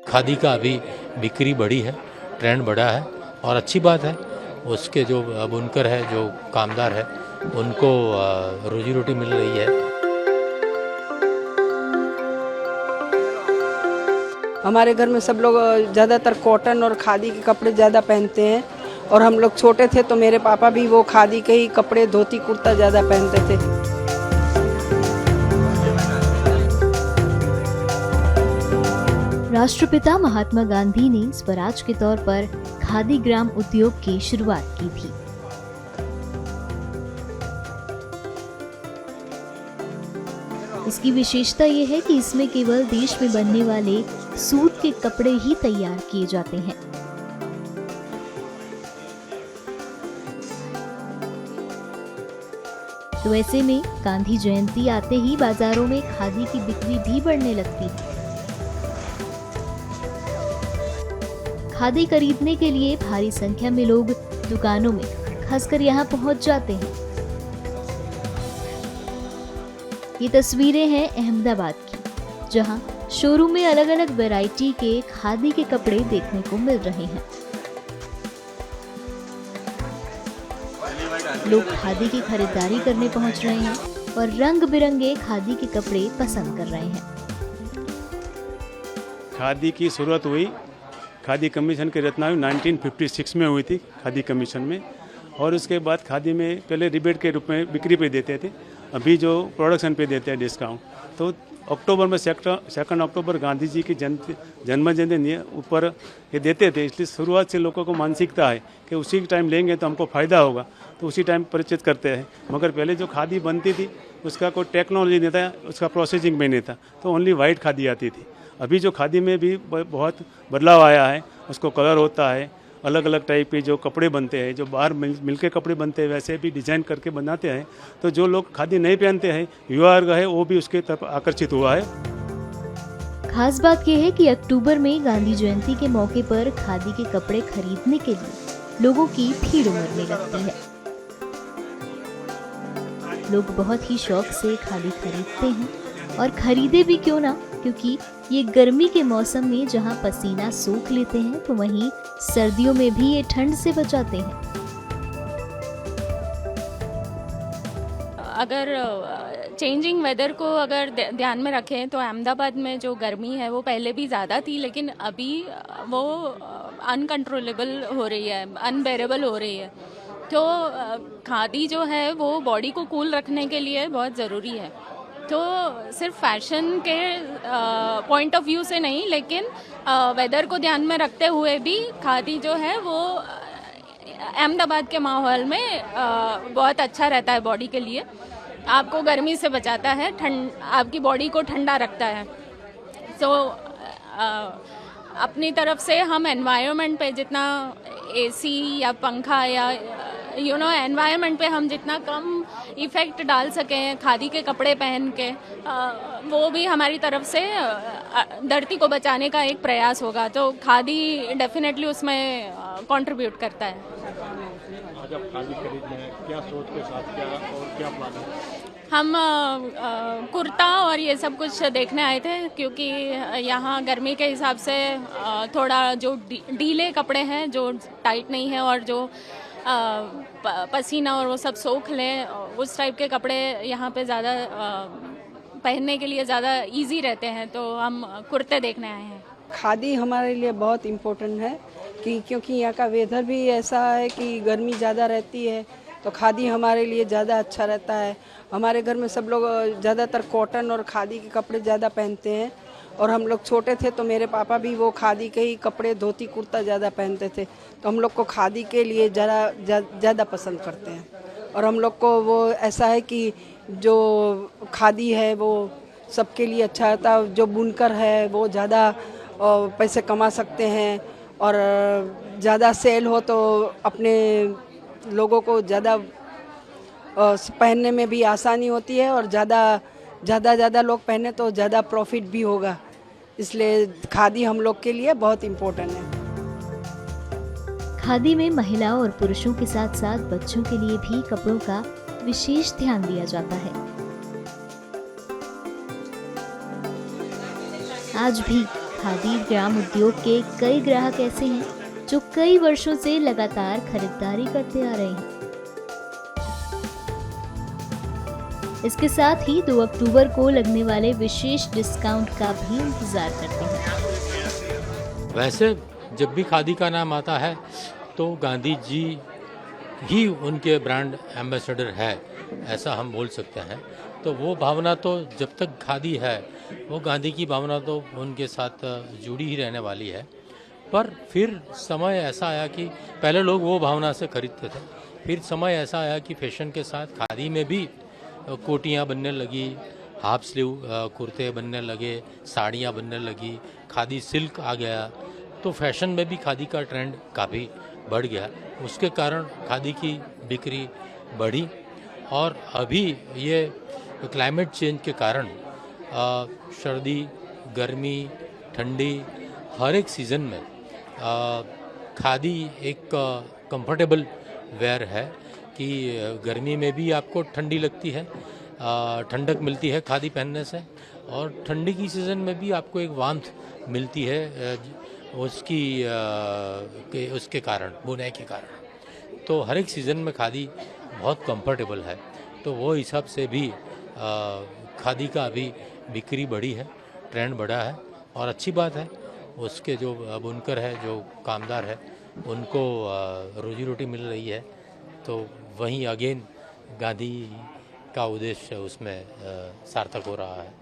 खादी का अभी बिक्री बढ़ी है, ट्रेंड बढ़ा है और अच्छी बात है। उसके जो बुनकर है, जो कामदार है, उनको रोजी रोटी मिल रही है। हमारे घर में सब लोग ज़्यादातर कॉटन और खादी के कपड़े ज़्यादा पहनते हैं और हम लोग छोटे थे तो मेरे पापा भी वो खादी के ही कपड़े, धोती कुर्ता ज़्यादा पहनते थे। राष्ट्रपिता महात्मा गांधी ने स्वराज के तौर पर खादी ग्राम उद्योग की शुरुआत की थी। इसकी विशेषता यह है कि इसमें केवल देश में बनने वाले सूत के कपड़े ही तैयार किए जाते हैं। तो ऐसे में गांधी जयंती आते ही बाजारों में खादी की बिक्री भी बढ़ने लगती है। खादी खरीदने के लिए भारी संख्या में लोग दुकानों में खासकर यहाँ पहुंच जाते हैं। ये तस्वीरें हैं अहमदाबाद की, जहां शोरूम में अलग अलग वैरायटी के खादी के कपड़े देखने को मिल रहे हैं। लोग खादी की खरीदारी करने पहुंच रहे हैं और रंग बिरंगे खादी के कपड़े पसंद कर रहे हैं। खादी की शुरुआत हुई खादी कमीशन की रचना 1956 में हुई थी खादी कमीशन में, और उसके बाद खादी में पहले रिबेट के रूप में बिक्री पे देते थे, अभी जो प्रोडक्शन पे देते हैं डिस्काउंट। तो अक्टूबर में 2 अक्टूबर गांधी जी की जन्म जयंती ऊपर ये देते थे, इसलिए शुरुआत से लोगों को मानसिकता है कि उसी टाइम लेंगे तो हमको फ़ायदा होगा, तो उसी टाइम परिचित करते हैं। मगर पहले जो खादी बनती थी उसका कोई टेक्नोलॉजी नहीं था, उसका प्रोसेसिंग भी नहीं था, तो ओनली वाइट खादी आती थी। अभी जो खादी में भी बहुत बदलाव आया है, उसको कलर होता है, अलग अलग टाइप के जो कपड़े बनते हैं, जो बाहर मिल के कपड़े बनते हैं वैसे भी डिज़ाइन करके बनाते हैं। तो जो लोग खादी नहीं पहनते हैं, युवा वर्ग है, वो भी उसके तरफ आकर्षित हुआ है। खास बात यह है कि अक्टूबर में गांधी जयंती के मौके पर खादी के कपड़े खरीदने के लिए लोगों की भीड़ उमड़ने लगती है। लोग बहुत ही शौक से खादी खरीदते हैं, और खरीदे भी क्यों ना, क्योंकि ये गर्मी के मौसम में जहां पसीना सोख लेते हैं, तो वहीं सर्दियों में भी ये ठंड से बचाते हैं। अगर चेंजिंग वेदर को अगर ध्यान में रखें तो अहमदाबाद में जो गर्मी है वो पहले भी ज़्यादा थी, लेकिन अभी वो अनकंट्रोलेबल हो रही है, अनबेरेबल हो रही है। तो खादी जो है वो बॉडी को कूल रखने के लिए बहुत ज़रूरी है। तो सिर्फ फैशन के पॉइंट ऑफ व्यू से नहीं, लेकिन वेदर को ध्यान में रखते हुए भी खादी जो है वो अहमदाबाद के माहौल में बहुत अच्छा रहता है बॉडी के लिए। आपको गर्मी से बचाता है, आपकी बॉडी को ठंडा रखता है। तो अपनी तरफ से हम एनवायरनमेंट पे जितना एसी या पंखा या एनवायरनमेंट पे हम जितना कम इफ़ेक्ट डाल सकें खादी के कपड़े पहन के, वो भी हमारी तरफ से धरती को बचाने का एक प्रयास होगा। तो खादी डेफिनेटली उसमें कंट्रीब्यूट करता है। आज आप खादी खरीदने हैं, क्या सोच के साथ, क्या और क्या प्लान है? हम कुर्ता और ये सब कुछ देखने आए थे, क्योंकि यहाँ गर्मी के हिसाब से थोड़ा जो ढीले कपड़े हैं, जो टाइट नहीं है और जो पसीना और वो सब सोख लें, उस टाइप के कपड़े यहाँ पे ज़्यादा पहनने के लिए ज़्यादा इजी रहते हैं, तो हम कुर्ते देखने आए हैं। खादी हमारे लिए बहुत इम्पोर्टेंट है क्योंकि यहाँ का वेदर भी ऐसा है कि गर्मी ज़्यादा रहती है, तो खादी हमारे लिए ज़्यादा अच्छा रहता है। हमारे घर में सब लोग ज़्यादातर कॉटन और खादी के कपड़े ज़्यादा पहनते हैं, और हम लोग छोटे थे तो मेरे पापा भी वो खादी के ही कपड़े, धोती कुर्ता ज़्यादा पहनते थे, तो हम लोग को खादी के लिए ज़्यादा पसंद करते हैं। और हम लोग को वो ऐसा है कि जो खादी है वो सबके लिए अच्छा रहता है। जो बुनकर है वो ज़्यादा पैसे कमा सकते हैं, और ज़्यादा सेल हो तो अपने लोगों को ज़्यादा पहनने में भी आसानी होती है, और ज़्यादा लोग पहने तो ज़्यादा प्रॉफिट भी होगा। इसलिए खादी हम लोग के लिए बहुत इम्पोर्टेंट है। खादी में महिलाओं और पुरुषों के साथ साथ बच्चों के लिए भी कपड़ों का विशेष ध्यान दिया जाता है। आज भी खादी ग्राम उद्योग के कई ग्राहक ऐसे हैं जो कई वर्षों से लगातार खरीदारी करते आ रहे हैं। इसके साथ ही 2 अक्टूबर को लगने वाले विशेष डिस्काउंट का भी इंतजार करते हैं। वैसे जब भी खादी का नाम आता है तो गांधी जी ही उनके ब्रांड एम्बेसडर है, ऐसा हम बोल सकते हैं। तो वो भावना तो जब तक खादी है, वो गांधी की भावना तो उनके साथ जुड़ी ही रहने वाली है। पर फिर समय ऐसा आया कि पहले लोग वो भावना से खरीदते थे, फिर समय ऐसा आया कि फैशन के साथ खादी में भी कोटियाँ बनने लगी, हाफ स्लीव कुर्ते बनने लगे, साड़ियाँ बनने लगी, खादी सिल्क आ गया। तो फैशन में भी खादी का ट्रेंड काफ़ी बढ़ गया, उसके कारण खादी की बिक्री बढ़ी। और अभी ये क्लाइमेट चेंज के कारण सर्दी, गर्मी, ठंडी, हर एक सीज़न में खादी एक कंफर्टेबल वेयर है कि गर्मी में भी आपको ठंडी लगती है, ठंडक मिलती है खादी पहनने से, और ठंडी की सीज़न में भी आपको एक वार्मथ मिलती है उसके कारण, बुनाई के कारण। तो हर एक सीज़न में खादी बहुत कंफर्टेबल है। तो वो हिसाब से भी खादी का अभी बिक्री बढ़ी है, ट्रेंड बढ़ा है, और अच्छी बात है। उसके जो बुनकर है, जो कामदार है, उनको रोजी रोटी मिल रही है। तो वहीं अगेन गांधी का उद्देश्य उसमें सार्थक हो रहा है।